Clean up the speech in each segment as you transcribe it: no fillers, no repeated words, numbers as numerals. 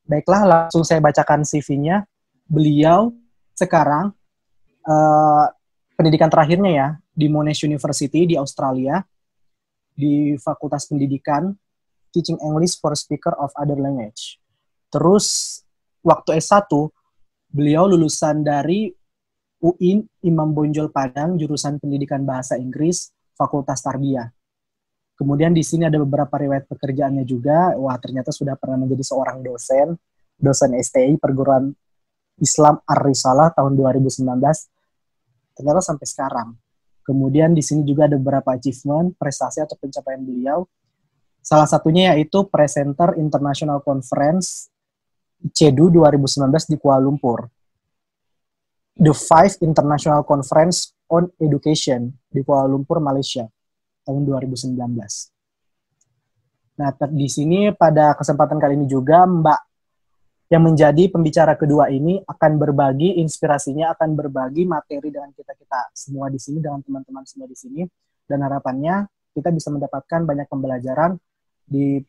Baiklah, langsung saya bacakan CV-nya. Beliau sekarang pendidikan terakhirnya ya di Monash University di Australia di Fakultas Pendidikan Teaching English for Speaker of Other Language. Terus waktu S1 beliau lulusan dari UIN Imam Bonjol Padang jurusan Pendidikan Bahasa Inggris Fakultas Tarbiyah. Kemudian di sini ada beberapa riwayat pekerjaannya juga. Wah, ternyata sudah pernah menjadi seorang dosen STI Perguruan Islam Ar-Risalah tahun 2019. Ternyata sampai sekarang. Kemudian di sini juga ada beberapa achievement, prestasi atau pencapaian beliau. Salah satunya yaitu Presenter International Conference CEDU 2019 di Kuala Lumpur. The Five International Conference on Education di Kuala Lumpur, Malaysia tahun 2019. Nah, di sini pada kesempatan kali ini juga Mbak yang menjadi pembicara kedua ini akan berbagi inspirasinya, akan berbagi materi dengan kita-kita semua di sini, dengan teman-teman semua di sini, dan harapannya kita bisa mendapatkan banyak pembelajaran di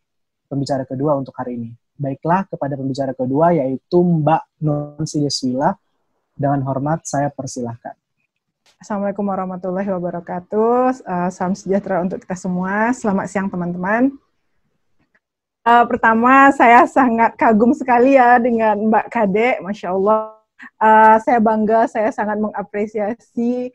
pembicara kedua untuk hari ini. Baiklah, kepada pembicara kedua yaitu Mbak Nurhansi Deswila. Dengan hormat saya persilahkan. Assalamualaikum warahmatullahi wabarakatuh. Salam sejahtera untuk kita semua. Selamat siang teman-teman. Pertama, saya sangat kagum sekali ya dengan Mbak Kade, Masya Allah. Saya bangga, saya sangat mengapresiasi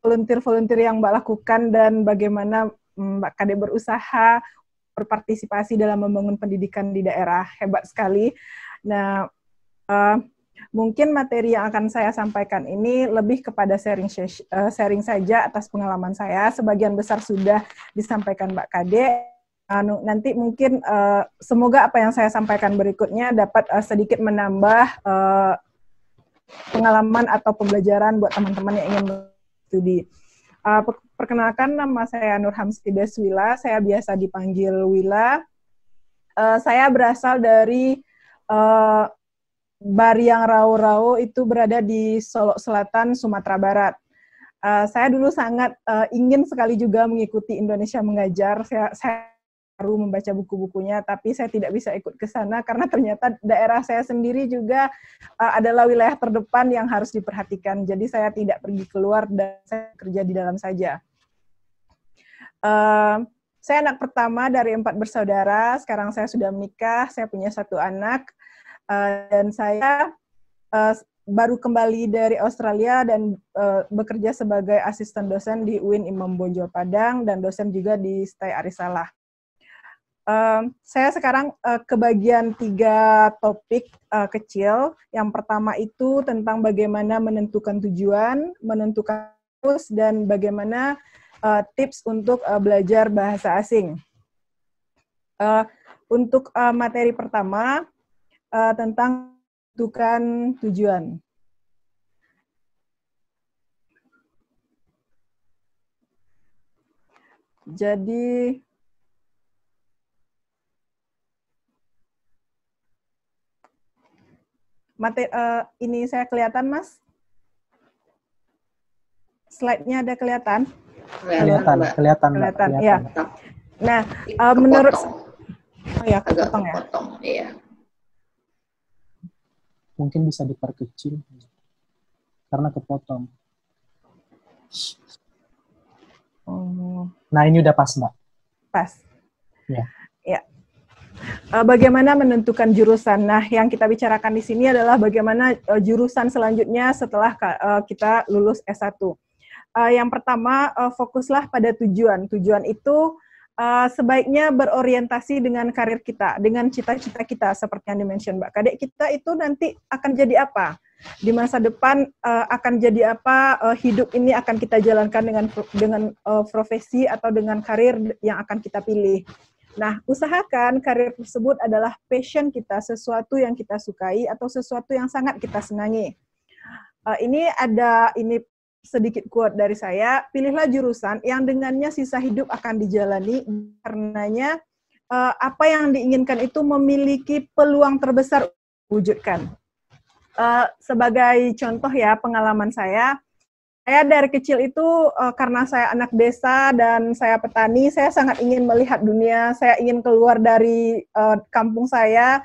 volunteer-volunteer yang Mbak lakukan dan bagaimana Mbak Kade berusaha berpartisipasi dalam membangun pendidikan di daerah. Hebat sekali. Nah, mungkin materi yang akan saya sampaikan ini lebih kepada sharing saja atas pengalaman saya. Sebagian besar sudah disampaikan Mbak Kade. Nanti mungkin semoga apa yang saya sampaikan berikutnya dapat sedikit menambah pengalaman atau pembelajaran buat teman-teman yang ingin studi. Perkenalkan, nama saya Nurhansi Deswila. Saya biasa dipanggil Wila. Saya berasal dari Bariang Rau-Rau, itu berada di Solok Selatan, Sumatera Barat. Saya dulu sangat ingin sekali juga mengikuti Indonesia Mengajar. Saya baru membaca buku-bukunya, tapi saya tidak bisa ikut ke sana karena ternyata daerah saya sendiri juga adalah wilayah terdepan yang harus diperhatikan. Jadi saya tidak pergi keluar dan saya kerja di dalam saja. Saya anak pertama dari 4 bersaudara. Sekarang saya sudah menikah, saya punya 1 anak. Dan saya baru kembali dari Australia dan bekerja sebagai asisten dosen di UIN Imam Bonjol Padang dan dosen juga di STI Arisalah. Saya sekarang kebagian 3 topik kecil. Yang pertama itu tentang bagaimana menentukan tujuan, menentukan fokus, dan bagaimana tips untuk belajar bahasa asing. Untuk materi pertama, tentang menentukan tujuan. Jadi, ini saya kelihatan, Mas? Slide-nya ada kelihatan? Kelihatan. Ya. Nah, menurut... Oh ya, agak kepotong ya? Iya. Mungkin bisa diperkecil karena kepotong. Nah, ini udah pas, Mbak. Pas. Ya. Ya. Bagaimana menentukan jurusan? Nah, yang kita bicarakan di sini adalah bagaimana jurusan selanjutnya setelah kita lulus S1. Yang pertama, fokuslah pada tujuan. Tujuan itu sebaiknya berorientasi dengan karir kita, dengan cita-cita kita, seperti yang dimention Mbak Kadek. Kita itu nanti akan jadi apa? Di masa depan akan jadi apa? Hidup ini akan kita jalankan dengan profesi atau dengan karir yang akan kita pilih. Nah, usahakan karir tersebut adalah passion kita, sesuatu yang kita sukai atau sesuatu yang sangat kita senangi. Ini sedikit quote dari saya, pilihlah jurusan yang dengannya sisa hidup akan dijalani, karenanya apa yang diinginkan itu memiliki peluang terbesar wujudkan. Sebagai contoh ya, pengalaman saya Saya dari kecil itu karena saya anak desa dan saya petani, saya sangat ingin melihat dunia, saya ingin keluar dari kampung saya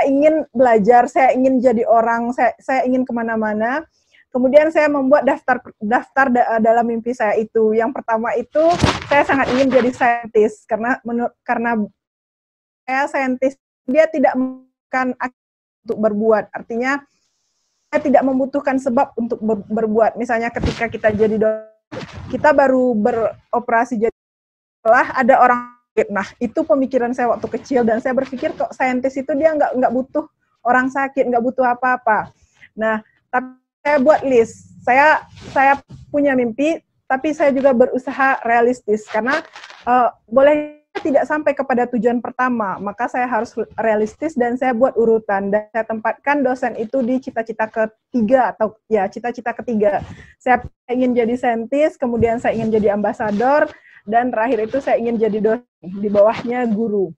ingin belajar, saya ingin jadi orang, saya ingin kemana-mana. Kemudian saya membuat daftar dalam mimpi saya itu. Yang pertama itu saya sangat ingin jadi saintis karena saya saintis dia tidak membutuhkan untuk berbuat. Artinya saya tidak membutuhkan sebab untuk berbuat. Misalnya ketika kita jadi kita baru beroperasi jadi setelah ada orang. Nah, itu pemikiran saya waktu kecil dan saya berpikir kok saintis itu dia nggak butuh orang sakit, nggak butuh apa-apa. Nah, tapi saya buat list. Saya punya mimpi, tapi saya juga berusaha realistis karena boleh tidak sampai kepada tujuan pertama, maka saya harus realistis dan saya buat urutan dan saya tempatkan dosen itu di cita-cita ketiga atau ya cita-cita ketiga. Saya ingin jadi saintis, kemudian saya ingin jadi ambasador, dan terakhir itu saya ingin jadi dosen, di bawahnya guru.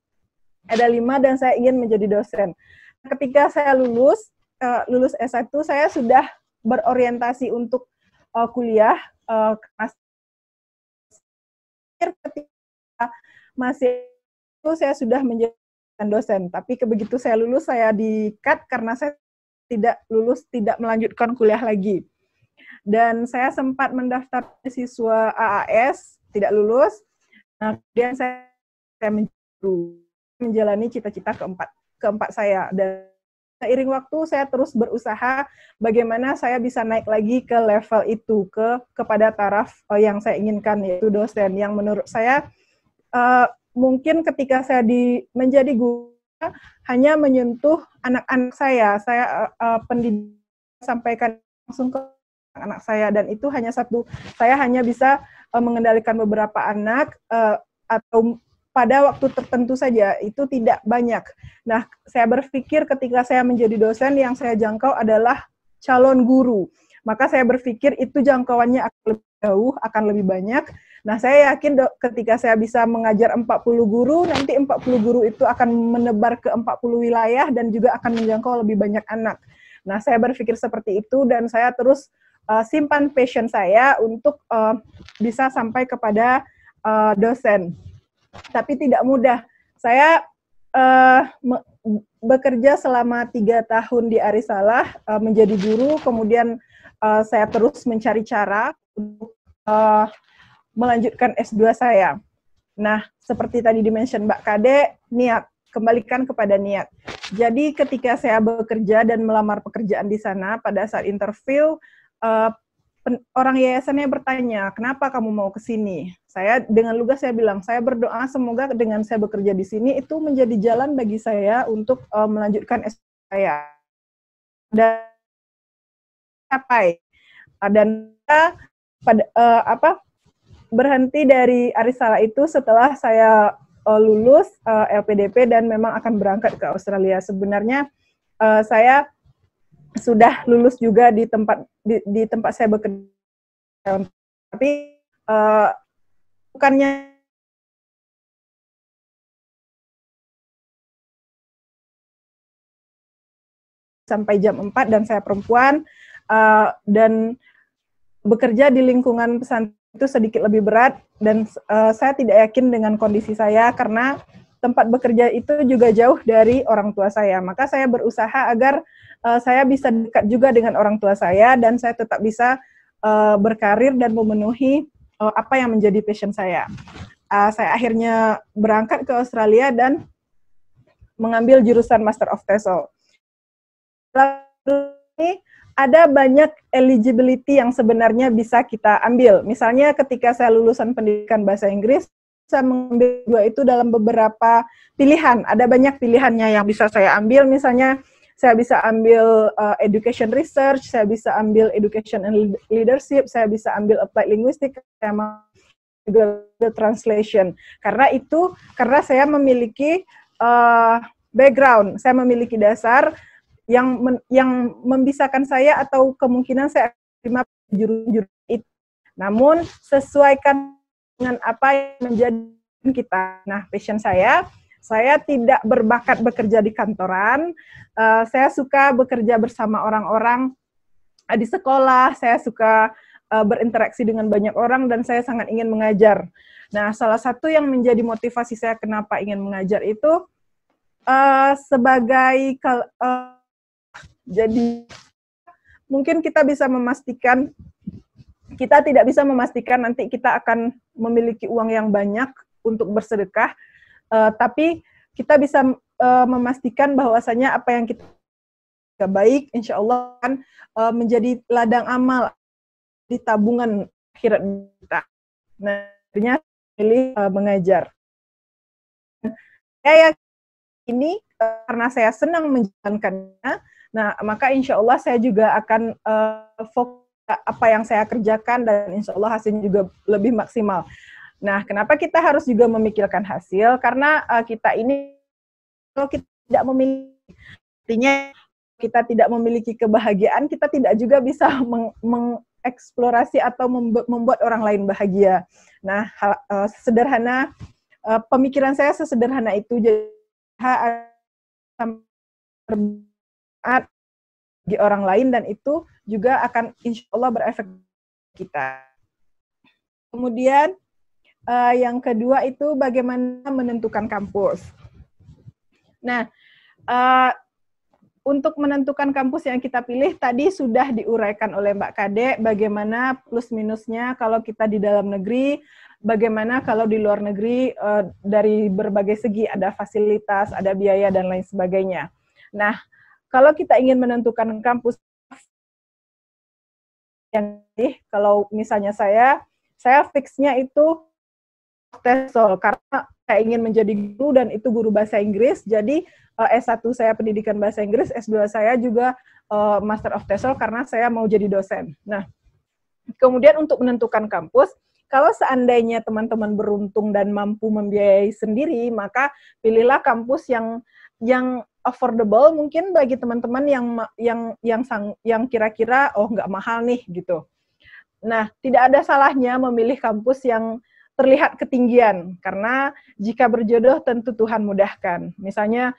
Ada 5 dan saya ingin menjadi dosen. Ketika saya lulus S1, saya sudah berorientasi untuk kuliah. Ketika masih itu saya sudah menjadi dosen, tapi begitu saya lulus saya di-cut karena saya tidak melanjutkan kuliah lagi. Dan saya sempat mendaftar siswa AAS, tidak lulus. Nah, kemudian saya menjalani cita-cita keempat saya. Dan seiring waktu saya terus berusaha bagaimana saya bisa naik lagi ke level itu, kepada taraf yang saya inginkan, yaitu dosen. Yang menurut saya mungkin ketika saya menjadi guru hanya menyentuh anak-anak saya pendidik sampaikan langsung ke anak saya, dan itu hanya saya hanya bisa mengendalikan beberapa anak atau pada waktu tertentu saja, itu tidak banyak. Nah, saya berpikir ketika saya menjadi dosen yang saya jangkau adalah calon guru, maka saya berpikir itu jangkauannya akan lebih jauh, akan lebih banyak. Nah, saya yakin ketika saya bisa mengajar 40 guru, nanti 40 guru itu akan menebar ke 40 wilayah dan juga akan menjangkau lebih banyak anak. Nah, saya berpikir seperti itu dan saya terus simpan passion saya untuk bisa sampai kepada dosen. Tapi tidak mudah. Saya bekerja selama 3 tahun di Arisalah menjadi guru, kemudian saya terus mencari cara untuk melanjutkan S2 saya. Nah, seperti tadi di-mention Mbak Kade, niat, kembalikan kepada niat. Jadi ketika saya bekerja dan melamar pekerjaan di sana, pada saat interview, orang yayasannya bertanya, kenapa kamu mau ke sini? Saya dengan lugas saya bilang, saya berdoa semoga dengan saya bekerja di sini, itu menjadi jalan bagi saya untuk melanjutkan S2 saya. Dan capai. Dan berhenti dari Arisalah itu setelah saya lulus LPDP dan memang akan berangkat ke Australia. Sebenarnya saya sudah lulus juga di tempat saya bekerja, tapi bukannya sampai jam 4 dan saya perempuan dan bekerja di lingkungan pesantren itu sedikit lebih berat dan saya tidak yakin dengan kondisi saya karena tempat bekerja itu juga jauh dari orang tua saya. Maka saya berusaha agar saya bisa dekat juga dengan orang tua saya dan saya tetap bisa berkarir dan memenuhi apa yang menjadi passion saya. Saya akhirnya berangkat ke Australia dan mengambil jurusan Master of TESOL. Lalu ada banyak eligibility yang sebenarnya bisa kita ambil. Misalnya ketika saya lulusan pendidikan bahasa Inggris, saya mengambil 2 itu dalam beberapa pilihan. Ada banyak pilihannya yang bisa saya ambil. Misalnya saya bisa ambil education research, saya bisa ambil education and leadership, saya bisa ambil applied linguistics, saya juga translation. Karena saya memiliki background, saya memiliki dasar yang membisakan saya atau kemungkinan saya terima juru-juru itu. Namun sesuaikan dengan apa yang menjadi kita. Nah, passion saya tidak berbakat bekerja di kantoran. Saya suka bekerja bersama orang-orang di sekolah. Saya suka berinteraksi dengan banyak orang dan saya sangat ingin mengajar. Nah, salah satu yang menjadi motivasi saya kenapa ingin mengajar itu jadi mungkin kita tidak bisa memastikan nanti kita akan memiliki uang yang banyak untuk bersedekah, tapi kita bisa memastikan bahwasanya apa yang kita baik, insya Allah akan menjadi ladang amal di tabungan akhirat kita. Nah, akhirnya pilih mengajar. Saya ini karena saya senang menjalankannya, nah maka insya Allah saya juga akan fokus apa yang saya kerjakan dan insya Allah hasilnya juga lebih maksimal. Nah, kenapa kita harus juga memikirkan hasil? Karena kita ini kalau kita tidak memiliki, artinya kita tidak memiliki kebahagiaan, kita tidak juga bisa mengeksplorasi atau membuat orang lain bahagia. Nah, sederhana, pemikiran saya sesederhana itu, jadi bagi orang lain dan itu juga akan insya Allah berefek kita. Kemudian yang kedua itu bagaimana menentukan kampus. Nah, untuk menentukan kampus yang kita pilih tadi sudah diuraikan oleh Mbak Kade bagaimana plus minusnya kalau kita di dalam negeri, bagaimana kalau di luar negeri dari berbagai segi, ada fasilitas, ada biaya dan lain sebagainya. Nah, kalau kita ingin menentukan kampus yang kalau misalnya saya fixnya itu TESOL karena saya ingin menjadi guru dan itu guru bahasa Inggris. Jadi S1 saya pendidikan bahasa Inggris, S2 saya juga Master of TESOL karena saya mau jadi dosen. Nah, kemudian untuk menentukan kampus, kalau seandainya teman-teman beruntung dan mampu membiayai sendiri, maka pilihlah kampus yang affordable mungkin bagi teman-teman yang kira-kira nggak mahal nih gitu. Nah, tidak ada salahnya memilih kampus yang terlihat ketinggian karena jika berjodoh tentu Tuhan mudahkan. Misalnya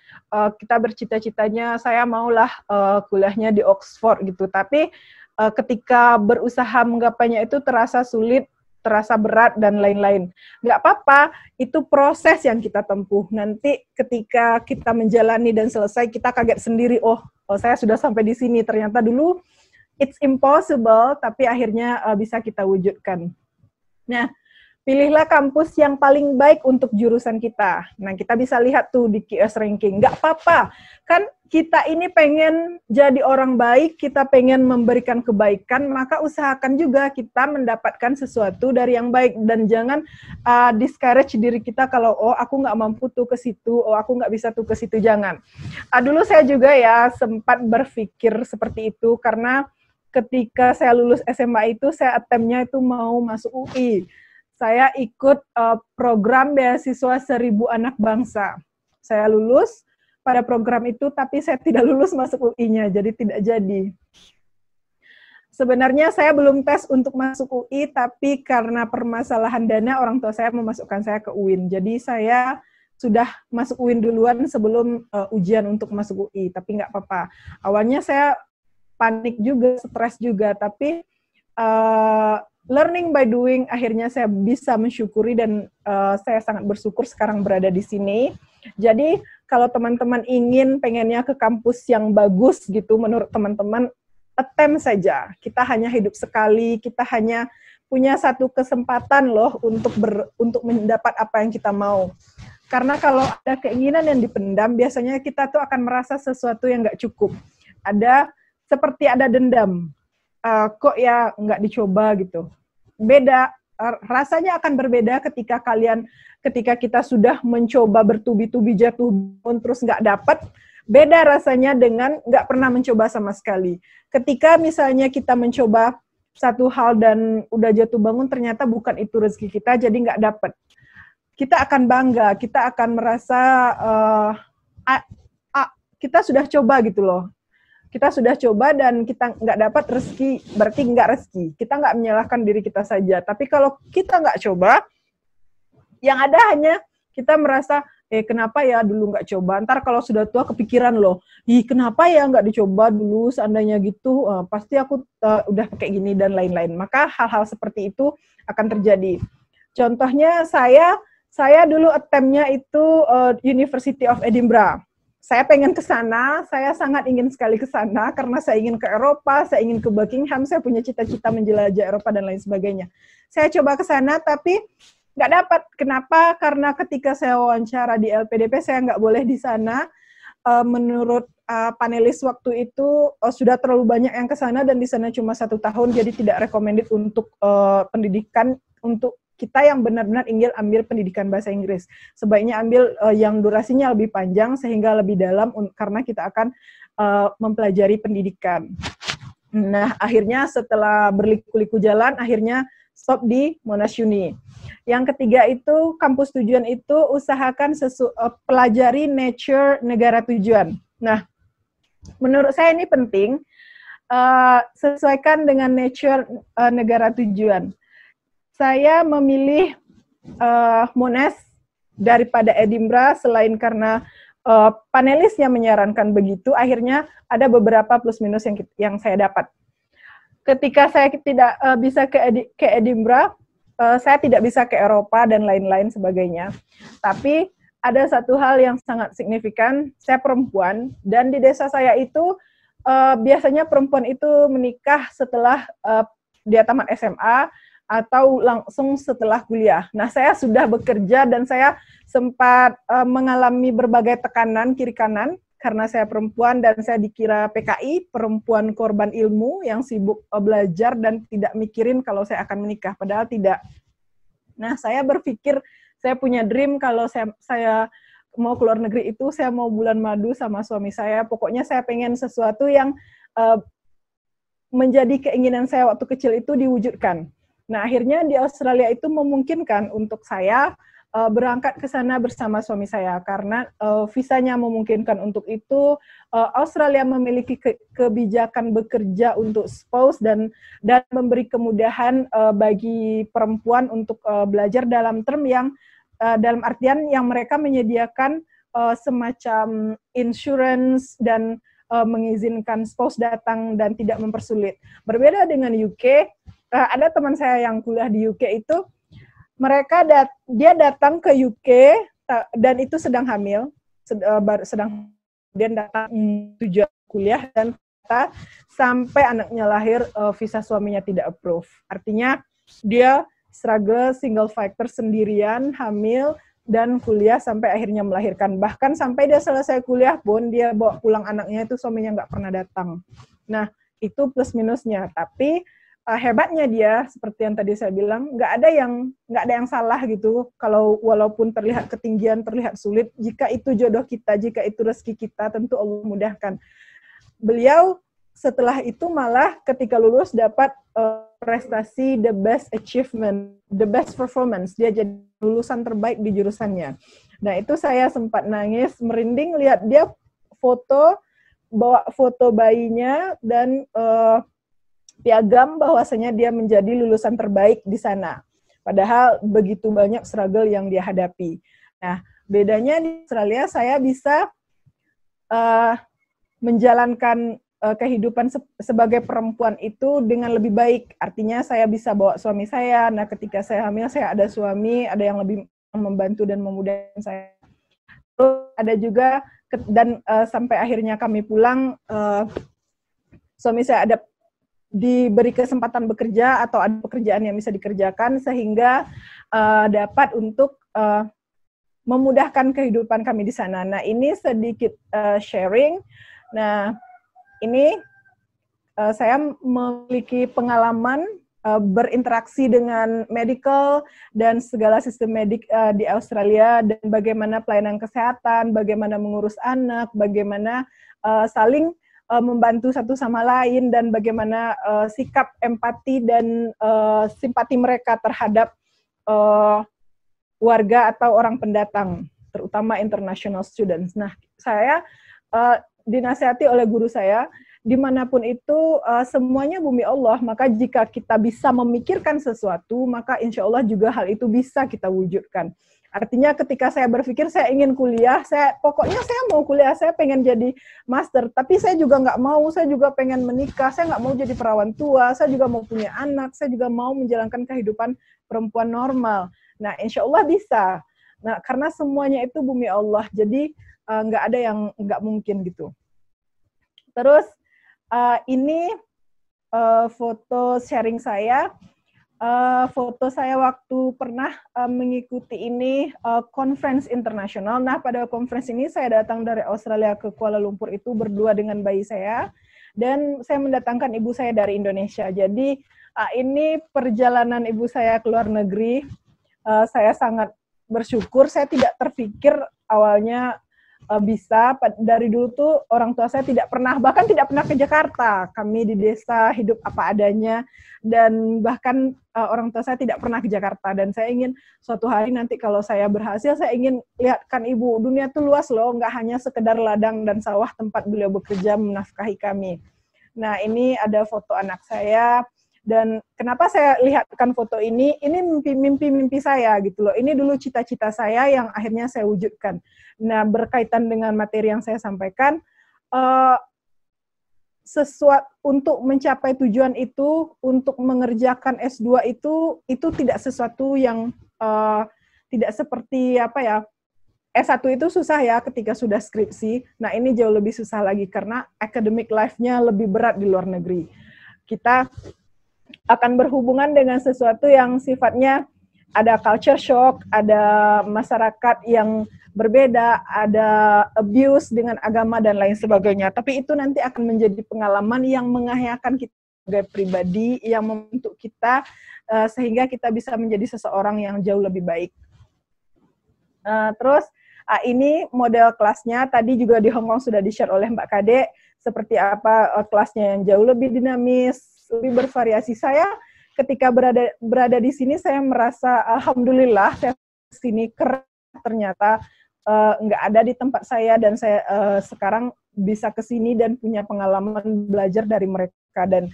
kita bercita-citanya saya maulah kuliahnya di Oxford gitu, tapi ketika berusaha menggapainya itu terasa sulit, terasa berat, dan lain-lain. Nggak apa-apa, itu proses yang kita tempuh. Nanti ketika kita menjalani dan selesai, kita kaget sendiri, oh saya sudah sampai di sini. Ternyata dulu it's impossible, tapi akhirnya bisa kita wujudkan. Nah, pilihlah kampus yang paling baik untuk jurusan kita. Nah, kita bisa lihat tuh di QS ranking. Nggak apa-apa, kan kita ini pengen jadi orang baik, kita pengen memberikan kebaikan, maka usahakan juga kita mendapatkan sesuatu dari yang baik. Dan jangan discourage diri kita kalau, aku nggak mampu tuh ke situ, aku nggak bisa tuh ke situ, jangan. Dulu saya juga ya sempat berpikir seperti itu, karena ketika saya lulus SMA itu, saya attempt-nya itu mau masuk UI. Saya ikut program beasiswa 1000 anak bangsa. Saya lulus pada program itu, tapi saya tidak lulus masuk UI-nya, jadi tidak jadi. Sebenarnya saya belum tes untuk masuk UI, tapi karena permasalahan dana, orang tua saya memasukkan saya ke UIN. Jadi saya sudah masuk UIN duluan sebelum ujian untuk masuk UI, tapi nggak apa-apa. Awalnya saya panik juga, stres juga, tapi learning by doing, akhirnya saya bisa mensyukuri dan saya sangat bersyukur sekarang berada di sini. Jadi kalau teman-teman pengennya ke kampus yang bagus gitu, menurut teman-teman, attempt saja. Kita hanya hidup sekali, kita hanya punya satu kesempatan loh untuk mendapat apa yang kita mau. Karena kalau ada keinginan yang dipendam, biasanya kita tuh akan merasa sesuatu yang nggak cukup. Seperti ada dendam. Kok ya nggak dicoba gitu. Beda, rasanya akan berbeda ketika kita sudah mencoba bertubi-tubi jatuh bangun terus nggak dapat, beda rasanya dengan nggak pernah mencoba sama sekali. Ketika misalnya kita mencoba satu hal dan udah jatuh bangun ternyata bukan itu rezeki kita, jadi nggak dapat. Kita akan bangga, kita akan merasa kita sudah coba gitu loh. Kita sudah coba dan kita nggak dapat rezeki, berarti nggak rezeki. Kita nggak menyalahkan diri kita saja. Tapi kalau kita nggak coba, yang ada hanya kita merasa, kenapa ya dulu nggak coba, ntar kalau sudah tua kepikiran loh, kenapa ya nggak dicoba dulu, seandainya gitu, pasti aku udah kayak gini dan lain-lain. Maka hal-hal seperti itu akan terjadi. Contohnya saya dulu attempt-nya itu University of Edinburgh. Saya pengen ke sana, saya sangat ingin sekali ke sana karena saya ingin ke Eropa, saya ingin ke Buckingham, saya punya cita-cita menjelajah Eropa dan lain sebagainya. Saya coba ke sana tapi nggak dapat. Kenapa? Karena ketika saya wawancara di LPDP, saya nggak boleh di sana. Menurut panelis waktu itu sudah terlalu banyak yang ke sana dan di sana cuma 1 tahun, jadi tidak recommended untuk pendidikan untuk kita yang benar-benar ingin ambil pendidikan bahasa Inggris. Sebaiknya ambil yang durasinya lebih panjang sehingga lebih dalam karena kita akan mempelajari pendidikan. Nah, akhirnya setelah berliku-liku jalan, akhirnya stop di Monash Uni. Yang ketiga itu, kampus tujuan itu usahakan pelajari nature negara tujuan. Nah, menurut saya ini penting, sesuaikan dengan nature negara tujuan. Saya memilih Monash daripada Edinburgh selain karena panelis yang menyarankan begitu, akhirnya ada beberapa plus minus yang saya dapat. Ketika saya tidak bisa ke Edinburgh, saya tidak bisa ke Eropa dan lain-lain sebagainya. Tapi ada satu hal yang sangat signifikan, saya perempuan, dan di desa saya itu biasanya perempuan itu menikah setelah dia tamat SMA, atau langsung setelah kuliah. Nah, saya sudah bekerja dan saya sempat mengalami berbagai tekanan kiri kanan karena saya perempuan dan saya dikira PKI, perempuan korban ilmu yang sibuk belajar dan tidak mikirin kalau saya akan menikah, padahal tidak. Nah, saya berpikir, saya punya dream kalau saya mau keluar negeri itu, saya mau bulan madu sama suami saya, pokoknya saya pengen sesuatu yang menjadi keinginan saya waktu kecil itu diwujudkan. Nah, akhirnya di Australia itu memungkinkan untuk saya berangkat ke sana bersama suami saya karena visanya memungkinkan untuk itu. Australia memiliki kebijakan bekerja untuk spouse dan memberi kemudahan bagi perempuan untuk belajar dalam term yang dalam artian yang mereka menyediakan semacam insurance dan mengizinkan spouse datang dan tidak mempersulit. Berbeda dengan UK, ada teman saya yang kuliah di UK itu, dia datang ke UK dan itu sedang hamil, dan datang tujuan kuliah dan sampai anaknya lahir visa suaminya tidak approve. Artinya dia struggle single factor sendirian, hamil dan kuliah sampai akhirnya melahirkan. Bahkan sampai dia selesai kuliah pun dia bawa pulang anaknya itu suaminya nggak pernah datang. Nah, itu plus minusnya. Tapi hebatnya dia, seperti yang tadi saya bilang, nggak ada yang salah gitu. Kalau walaupun terlihat ketinggian, terlihat sulit, jika itu jodoh kita, jika itu rezeki kita, tentu Allah mudahkan. Beliau setelah itu malah ketika lulus dapat prestasi the best achievement, the best performance. Dia jadi lulusan terbaik di jurusannya. Nah, itu saya sempat nangis, merinding lihat dia bawa foto bayinya dan piagam bahwasanya dia menjadi lulusan terbaik di sana. Padahal begitu banyak struggle yang dia hadapi. Nah, bedanya di Australia saya bisa menjalankan kehidupan sebagai perempuan itu dengan lebih baik. Artinya saya bisa bawa suami saya. Nah, ketika saya hamil, saya ada suami, ada yang lebih membantu dan memudahkan saya. Terus ada juga, dan sampai akhirnya kami pulang, suami saya ada diberi kesempatan bekerja atau ada pekerjaan yang bisa dikerjakan sehingga dapat untuk memudahkan kehidupan kami di sana. Nah, ini sedikit sharing. Nah, ini saya memiliki pengalaman berinteraksi dengan medical dan segala sistem medik di Australia dan bagaimana pelayanan kesehatan, bagaimana mengurus anak, bagaimana saling membantu satu sama lain dan bagaimana sikap empati dan simpati mereka terhadap warga atau orang pendatang, terutama international students. Nah, saya dinasihati oleh guru saya, dimanapun itu semuanya bumi Allah, maka jika kita bisa memikirkan sesuatu, maka insya Allah juga hal itu bisa kita wujudkan. Artinya ketika saya berpikir saya ingin kuliah, pokoknya saya mau kuliah, saya pengen jadi master, tapi saya juga nggak mau, saya juga pengen menikah, saya nggak mau jadi perawan tua, saya juga mau punya anak, saya juga mau menjalankan kehidupan perempuan normal. Nah, insya Allah bisa. Nah, karena semuanya itu bumi Allah, jadi nggak ada yang nggak mungkin gitu. Terus ini foto sharing saya. Foto saya waktu pernah mengikuti ini conference internasional. Nah, pada conference ini saya datang dari Australia ke Kuala Lumpur itu berdua dengan bayi saya, dan saya mendatangkan ibu saya dari Indonesia. Jadi ini perjalanan ibu saya ke luar negeri. Saya sangat bersyukur. Saya tidak terpikir awalnya bisa. Dari dulu tuh orang tua saya bahkan tidak pernah ke Jakarta. Kami di desa hidup apa adanya, dan bahkan orang tua saya tidak pernah ke Jakarta. Dan saya ingin suatu hari nanti kalau saya berhasil, saya ingin lihatkan ibu, dunia tuh luas loh, nggak hanya sekedar ladang dan sawah tempat beliau bekerja menafkahi kami. Nah, ini ada foto anak saya. Dan kenapa saya lihatkan foto ini mimpi-mimpi saya gitu loh. Ini dulu cita-cita saya yang akhirnya saya wujudkan. Nah, berkaitan dengan materi yang saya sampaikan, sesuatu untuk mencapai tujuan itu, untuk mengerjakan S2 itu tidak sesuatu yang tidak seperti apa ya, S1 itu susah ya ketika sudah skripsi. Nah, ini jauh lebih susah lagi karena academic life-nya lebih berat di luar negeri. Kita akan berhubungan dengan sesuatu yang sifatnya ada culture shock, ada masyarakat yang berbeda, ada abuse dengan agama dan lain sebagainya. Tapi itu nanti akan menjadi pengalaman yang mengayakan kita sebagai pribadi, yang membentuk kita sehingga kita bisa menjadi seseorang yang jauh lebih baik. Terus ini model kelasnya, tadi juga di Hong Kong sudah di-share oleh Mbak Kade, seperti apa kelasnya yang jauh lebih dinamis, lebih bervariasi. Saya ketika berada di sini, saya merasa alhamdulillah saya sini keren, ternyata nggak ada di tempat saya, dan saya sekarang bisa ke sini dan punya pengalaman belajar dari mereka. Dan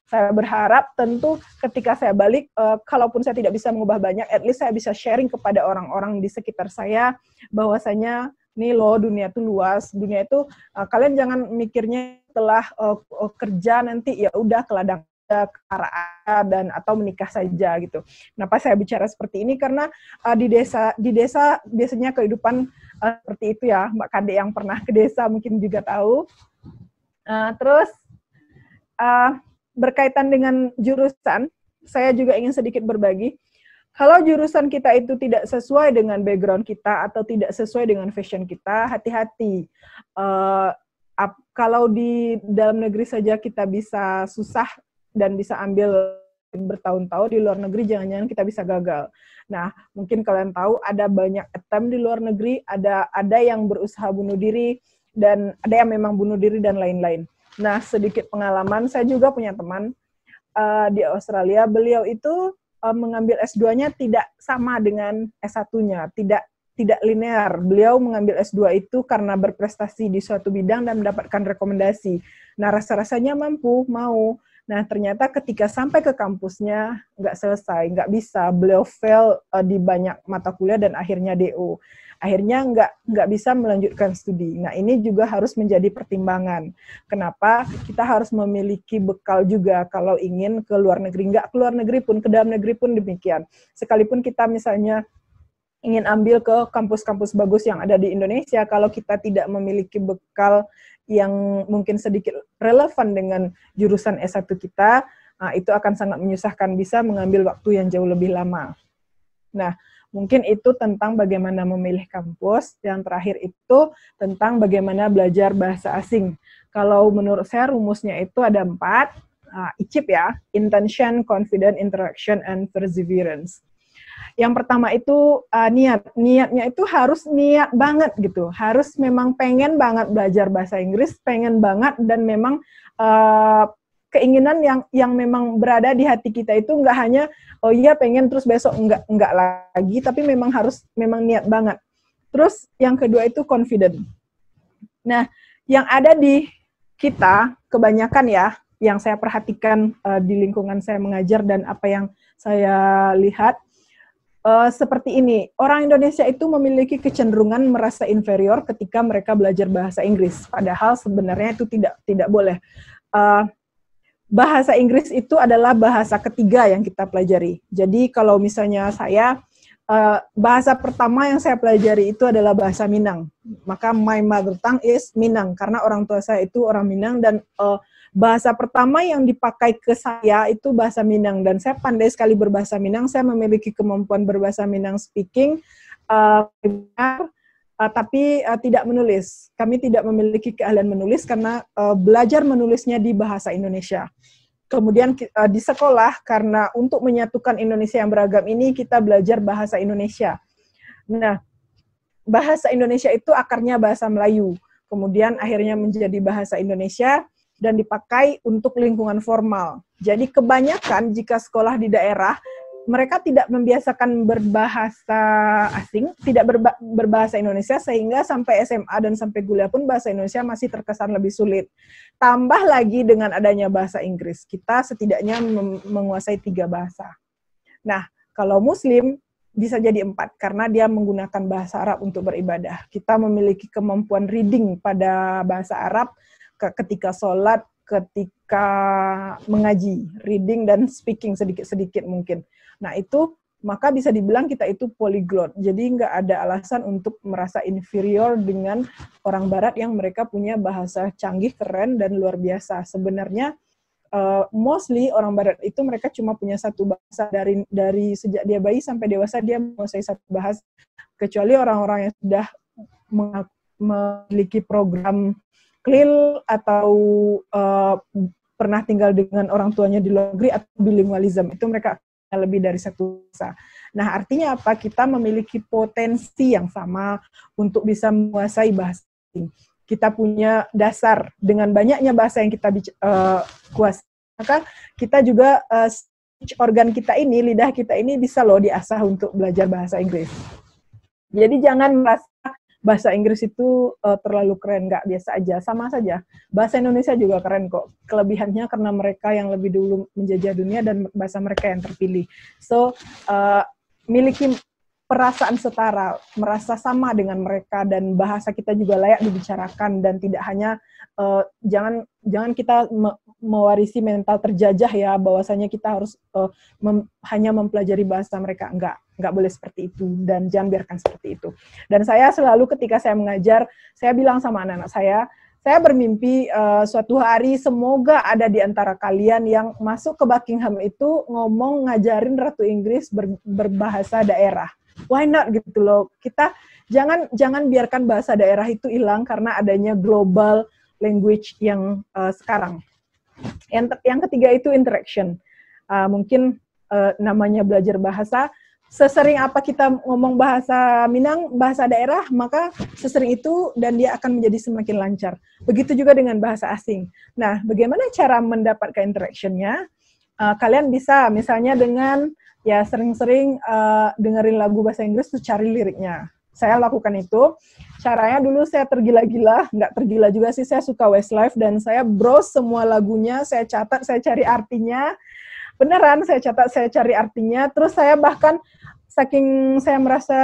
saya berharap tentu ketika saya balik, kalaupun saya tidak bisa mengubah banyak, at least saya bisa sharing kepada orang-orang di sekitar saya bahwasanya nih loh, dunia itu luas. Dunia itu kalian jangan mikirnya setelah kerja nanti ya udah ke ladang ke arah dan atau menikah saja gitu. Kenapa saya bicara seperti ini? Karena di desa biasanya kehidupan seperti itu ya, Mbak Kade yang pernah ke desa mungkin juga tahu. Terus berkaitan dengan jurusan, saya juga ingin sedikit berbagi. Kalau jurusan kita itu tidak sesuai dengan background kita atau tidak sesuai dengan fashion kita, hati-hati. Kalau di dalam negeri saja kita bisa susah dan bisa ambil bertahun-tahun, di luar negeri jangan-jangan kita bisa gagal. Nah, mungkin kalian tahu ada banyak attempt di luar negeri, ada yang berusaha bunuh diri, dan ada yang memang bunuh diri dan lain-lain. Nah, sedikit pengalaman, saya juga punya teman di Australia, beliau itu mengambil S2-nya tidak sama dengan S1-nya, tidak linear. Beliau mengambil S2 itu karena berprestasi di suatu bidang dan mendapatkan rekomendasi. Nah, rasa-rasanya mau. Nah, ternyata ketika sampai ke kampusnya, nggak selesai, nggak bisa. Beliau fail di banyak mata kuliah dan akhirnya DO. Akhirnya nggak bisa melanjutkan studi. Nah, ini juga harus menjadi pertimbangan. Kenapa kita harus memiliki bekal juga kalau ingin ke luar negeri. Nggak ke luar negeri pun, ke dalam negeri pun demikian. Sekalipun kita misalnya ingin ambil ke kampus-kampus bagus yang ada di Indonesia, kalau kita tidak memiliki bekal yang mungkin sedikit relevan dengan jurusan S1 kita, itu akan sangat menyusahkan, bisa mengambil waktu yang jauh lebih lama. Nah, mungkin itu tentang bagaimana memilih kampus. Yang terakhir itu tentang bagaimana belajar bahasa asing. Kalau menurut saya rumusnya itu ada 4, ICIP ya, Intention, Confidence, Interaction, and Perseverance. Yang pertama itu niatnya itu harus niat banget gitu, harus memang pengen banget belajar bahasa Inggris, pengen banget, dan memang keinginan yang memang berada di hati kita itu nggak hanya oh iya pengen terus besok enggak lagi, tapi memang harus niat banget. Terus yang kedua itu confident. Nah, yang ada di kita kebanyakan ya, yang saya perhatikan di lingkungan saya mengajar dan apa yang saya lihat, seperti ini, orang Indonesia itu memiliki kecenderungan merasa inferior ketika mereka belajar bahasa Inggris, padahal sebenarnya itu tidak boleh. Bahasa Inggris itu adalah bahasa ketiga yang kita pelajari. Jadi kalau misalnya saya, bahasa pertama yang saya pelajari itu adalah bahasa Minang. Maka my mother tongue is Minang, karena orang tua saya itu orang Minang, dan bahasa pertama yang dipakai ke saya itu bahasa Minang, dan saya pandai sekali berbahasa Minang. Saya memiliki kemampuan berbahasa Minang speaking, tapi tidak menulis. Kami tidak memiliki keahlian menulis karena belajar menulisnya di bahasa Indonesia. Kemudian di sekolah, karena untuk menyatukan Indonesia yang beragam ini, kita belajar bahasa Indonesia. Nah, bahasa Indonesia itu akarnya bahasa Melayu. Kemudian akhirnya menjadi bahasa Indonesia dan dipakai untuk lingkungan formal. Jadi kebanyakan jika sekolah di daerah, mereka tidak membiasakan berbahasa asing, tidak berbahasa Indonesia, sehingga sampai SMA dan sampai kuliah pun bahasa Indonesia masih terkesan lebih sulit. Tambah lagi dengan adanya bahasa Inggris, kita setidaknya menguasai 3 bahasa. Nah, kalau Muslim bisa jadi 4, karena dia menggunakan bahasa Arab untuk beribadah. Kita memiliki kemampuan reading pada bahasa Arab, ketika sholat, ketika mengaji, reading dan speaking sedikit-sedikit mungkin. Nah itu, maka bisa dibilang kita itu polyglot. Jadi nggak ada alasan untuk merasa inferior dengan orang Barat yang mereka punya bahasa canggih, keren, dan luar biasa. Sebenarnya, mostly orang Barat itu mereka cuma punya satu bahasa, dari sejak dia bayi sampai dewasa dia menguasai satu bahasa. Kecuali orang-orang yang sudah memiliki program CLIL atau pernah tinggal dengan orang tuanya di luar negeri, atau bilingualism, itu mereka lebih dari satu bahasa. Nah, artinya apa? Kita memiliki potensi yang sama untuk bisa menguasai bahasa asing. Kita punya dasar dengan banyaknya bahasa yang kita kuasai. Maka kita juga organ kita ini, lidah kita ini bisa loh diasah untuk belajar bahasa Inggris. Jadi jangan merasa bahasa Inggris itu terlalu keren, nggak, biasa aja, sama saja. Bahasa Indonesia juga keren kok. Kelebihannya karena mereka yang lebih dulu menjajah dunia dan bahasa mereka yang terpilih. So, miliki perasaan setara, merasa sama dengan mereka, dan bahasa kita juga layak dibicarakan, dan tidak hanya jangan kita mewarisi mental terjajah ya, bahwasanya kita harus hanya mempelajari bahasa mereka. Nggak boleh seperti itu, dan jangan biarkan seperti itu. Dan saya selalu ketika saya mengajar, saya bilang sama anak-anak saya bermimpi suatu hari semoga ada di antara kalian yang masuk ke Buckingham itu ngomong ngajarin Ratu Inggris berbahasa daerah. Why not gitu loh. Kita jangan biarkan bahasa daerah itu hilang karena adanya global language yang sekarang. Yang ketiga itu interaction. Mungkin namanya belajar bahasa, sesering apa kita ngomong bahasa Minang, bahasa daerah, maka sesering itu dan dia akan menjadi semakin lancar. Begitu juga dengan bahasa asing. Nah, bagaimana cara mendapatkan interaction-nya? Kalian bisa misalnya dengan ya sering-sering dengerin lagu bahasa Inggris terus cari liriknya. Saya lakukan itu. Caranya dulu saya tergila-gila, nggak tergila juga sih, saya suka Westlife dan saya browse semua lagunya, saya catat, saya cari artinya. Beneran, saya catat, saya cari artinya, terus saya bahkan saking saya merasa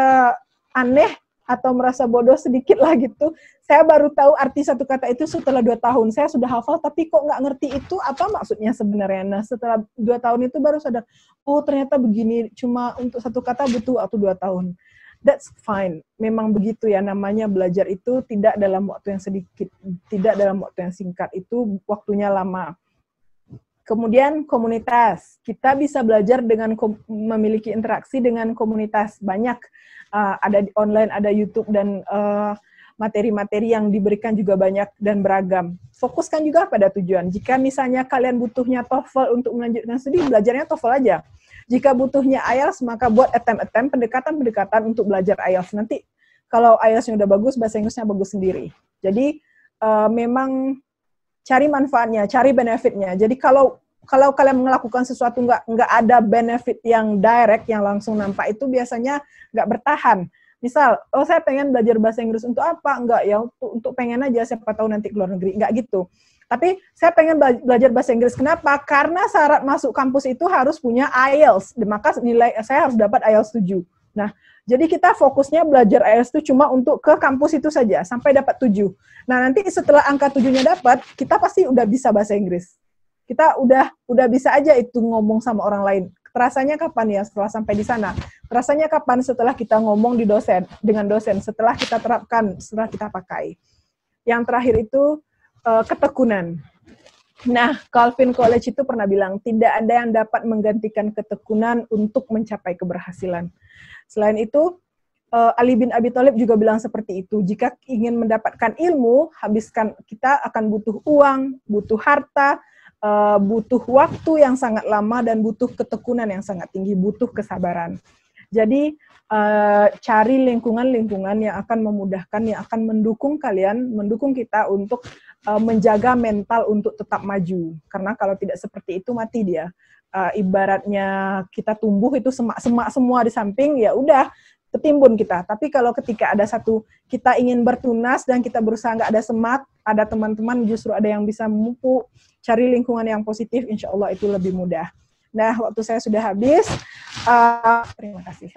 aneh atau merasa bodoh sedikit lah gitu, saya baru tahu arti satu kata itu setelah 2 tahun. Saya sudah hafal, tapi kok nggak ngerti itu apa maksudnya sebenarnya. Nah, setelah 2 tahun itu baru sadar, oh ternyata begini, cuma untuk satu kata butuh waktu 2 tahun. That's fine, memang begitu ya, namanya belajar itu tidak dalam waktu yang sedikit, tidak dalam waktu yang singkat, itu waktunya lama. Kemudian komunitas, kita bisa belajar dengan memiliki interaksi dengan komunitas banyak, ada di online, ada YouTube, dan materi-materi yang diberikan juga banyak dan beragam. Fokuskan juga pada tujuan. Jika misalnya kalian butuhnya TOEFL untuk melanjutkan studi, belajarnya TOEFL aja. Jika butuhnya IELTS, maka buat attempt, pendekatan-pendekatan untuk belajar IELTS. Nanti kalau IELTS-nya udah bagus, bahasa Inggrisnya bagus sendiri. Jadi memang cari manfaatnya, cari benefitnya. Jadi kalau kalian melakukan sesuatu nggak ada benefit yang direct, yang langsung nampak, itu biasanya nggak bertahan. Misal, oh saya pengen belajar bahasa Inggris untuk apa? Enggak ya, untuk pengen aja, siapa tahu nanti keluar negeri. Enggak gitu. Tapi saya pengen belajar bahasa Inggris. Kenapa? Karena syarat masuk kampus itu harus punya IELTS. Maka nilai saya harus dapat IELTS 7. Nah, jadi kita fokusnya belajar IELTS itu cuma untuk ke kampus itu saja, sampai dapat 7. Nah, nanti setelah angka 7-nya dapat, kita pasti udah bisa bahasa Inggris. Kita udah bisa aja itu ngomong sama orang lain. Terasanya kapan ya setelah sampai di sana? Terasanya kapan setelah kita ngomong dengan dosen, setelah kita terapkan, setelah kita pakai. Yang terakhir itu ketekunan. Nah, Calvin Coolidge itu pernah bilang, tidak ada yang dapat menggantikan ketekunan untuk mencapai keberhasilan. Selain itu, Ali bin Abi Thalib juga bilang seperti itu. Jika ingin mendapatkan ilmu, kita akan butuh uang, butuh harta, butuh waktu yang sangat lama, dan butuh ketekunan yang sangat tinggi, butuh kesabaran. Jadi, cari lingkungan-lingkungan yang akan memudahkan, yang akan mendukung kalian, mendukung kita untuk menjaga mental untuk tetap maju. Karena kalau tidak seperti itu, mati dia. Ibaratnya kita tumbuh itu semak-semak semua di samping, ya udah, ketimbun kita. Tapi kalau ketika ada satu, kita ingin bertunas dan kita berusaha nggak ada semak, ada teman-teman justru ada yang bisa memupuk, cari lingkungan yang positif, insya Allah itu lebih mudah. Nah, waktu saya sudah habis. Terima kasih.